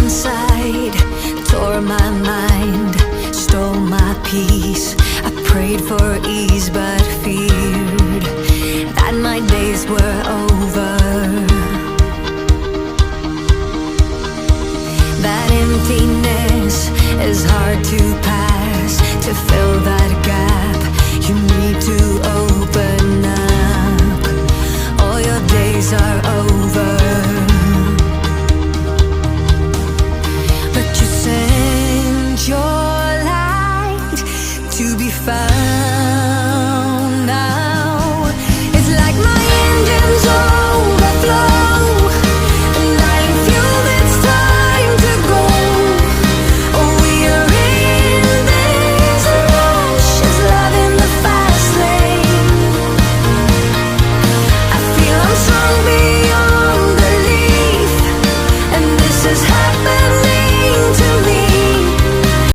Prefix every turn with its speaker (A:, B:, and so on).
A: inside, tore my mind, stole my peace. I prayed for ease but feared that my days were over. That emptiness is hard to pass, to fill that gap